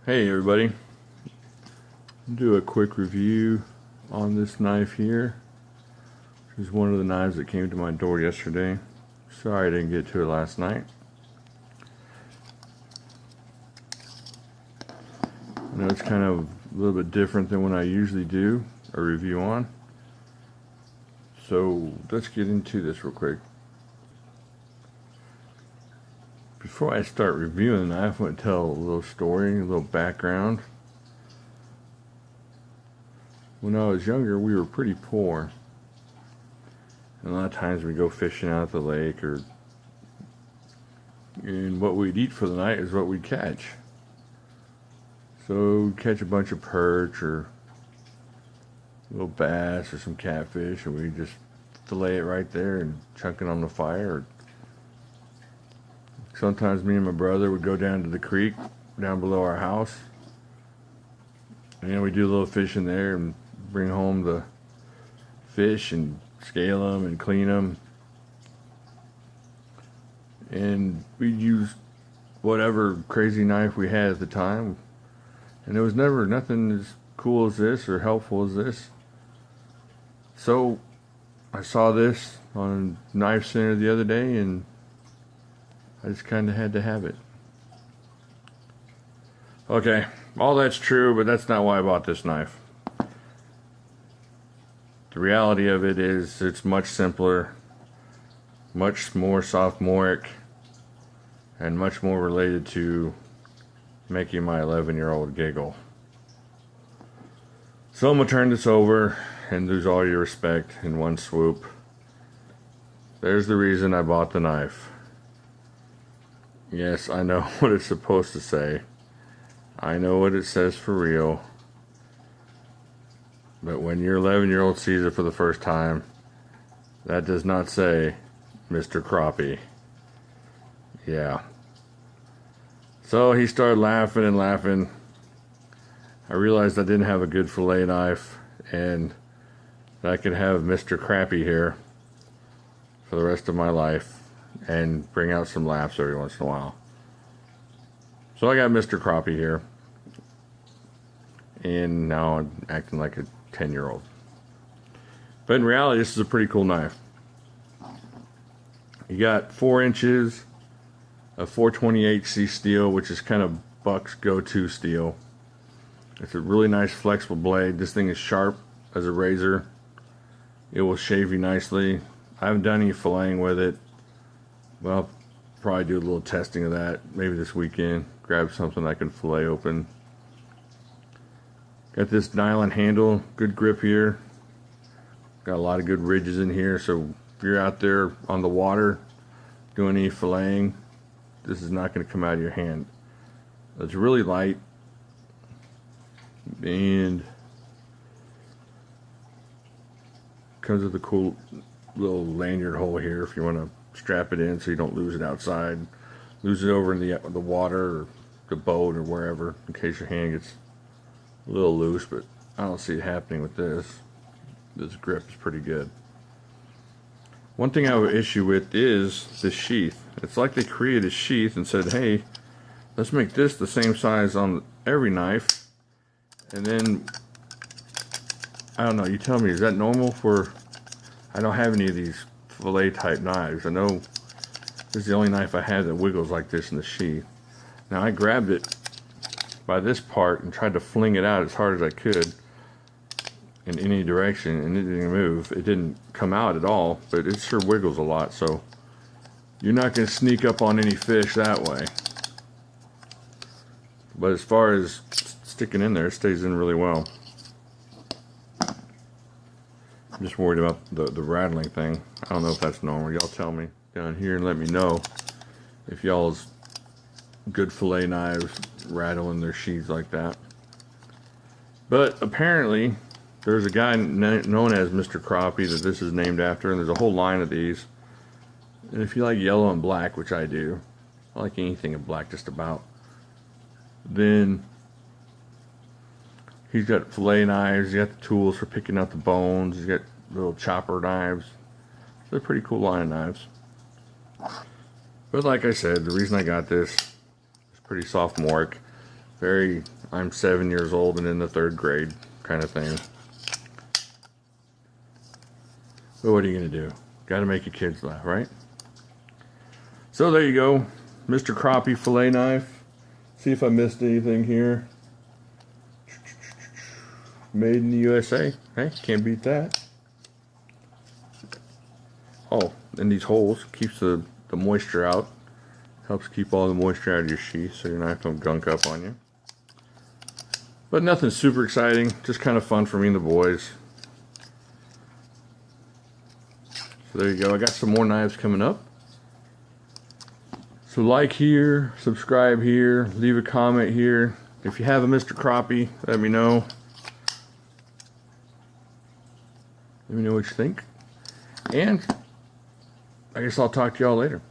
Hey everybody, do a quick review on this knife here. This is one of the knives that came to my door yesterday. Sorry I didn't get to it last night. I know it's kind of a little bit different than what I usually do a review on. So let's get into this real quick. Before I start reviewing the knife, I want to tell a little story, a little background. When I was younger, we were pretty poor. And a lot of times we'd go fishing out at the lake, and what we'd eat for the night is what we'd catch. So we'd catch a bunch of perch or little bass or some catfish, and we'd just fillet it right there and chunk it on the fire. Sometimes me and my brother would go down to the creek down below our house, and we'd do a little fishing there and bring home the fish and scale them and clean them. And we'd use whatever crazy knife we had at the time, and there was never nothing as cool as this or helpful as this. So I saw this on Knife Center the other day, and I just kind of had to have it. Okay, all that's true, but that's not why I bought this knife. The reality of it is it's much simpler, much more sophomoric, and much more related to making my 11-year-old giggle. So I'm going to turn this over and lose all your respect in one swoop. There's the reason I bought the knife. Yes, I know what it's supposed to say. I know what it says for real. But when your 11-year-old sees it for the first time, that does not say Mr. Crappie. Yeah. So he started laughing and laughing. I realized I didn't have a good fillet knife, and that I could have Mr. Crappie here for the rest of my life and bring out some laughs every once in a while. So I got Mr. Crappie here, and now I'm acting like a 10-year-old. But in reality, this is a pretty cool knife. You got 4 inches of 428C steel, which is kind of Buck's go-to steel. It's a really nice flexible blade. This thing is sharp as a razor. It will shave you nicely. I haven't done any filleting with it. Well, I'll probably do a little testing of that maybe this weekend. Grab something I can fillet open. Got this nylon handle, good grip here. Got a lot of good ridges in here, so if you're out there on the water doing any filleting, this is not going to come out of your hand. It's really light, and comes with a cool little lanyard hole here if you want to strap it in so you don't lose it outside. Lose it over in the water or the boat or wherever in case your hand gets a little loose, but I don't see it happening with this. This grip is pretty good. One thing I have an issue with is the sheath. It's like they created a sheath and said, hey, let's make this the same size on every knife, and then I don't know, you tell me, is that normal for, I don't have any of these fillet type knives. I know this is the only knife I have that wiggles like this in the sheath. Now I grabbed it by this part and tried to fling it out as hard as I could in any direction, and it didn't move. It didn't come out at all, but it sure wiggles a lot, so you're not going to sneak up on any fish that way. But as far as sticking in there, it stays in really well. I'm just worried about the rattling thing. I don't know if that's normal. Y'all tell me down here and let me know if y'all's good fillet knives rattle in their sheaths like that. But apparently there's a guy known as Mr. Crappie that this is named after, and there's a whole line of these. And if you like yellow and black, which I do, I like anything in black just about, then he's got fillet knives, he's got the tools for picking out the bones, he's got little chopper knives. They're a pretty cool line of knives. But like I said, the reason I got this is pretty sophomoric. Very, I'm 7 years old and in the 3rd grade kind of thing. But what are you going to do? Got to make your kids laugh, right? So there you go. Mr. Crappie fillet knife. See if I missed anything here. Made in the USA. Hey, can't beat that. Oh, and these holes keeps the moisture out. Helps keep all the moisture out of your sheath so your knife don't gunk up on you. But nothing super exciting. Just kind of fun for me and the boys. So there you go. I got some more knives coming up. So like here, subscribe here, leave a comment here. If you have a Mr. Crappie, let me know. Let me know what you think. And I guess I'll talk to y'all later.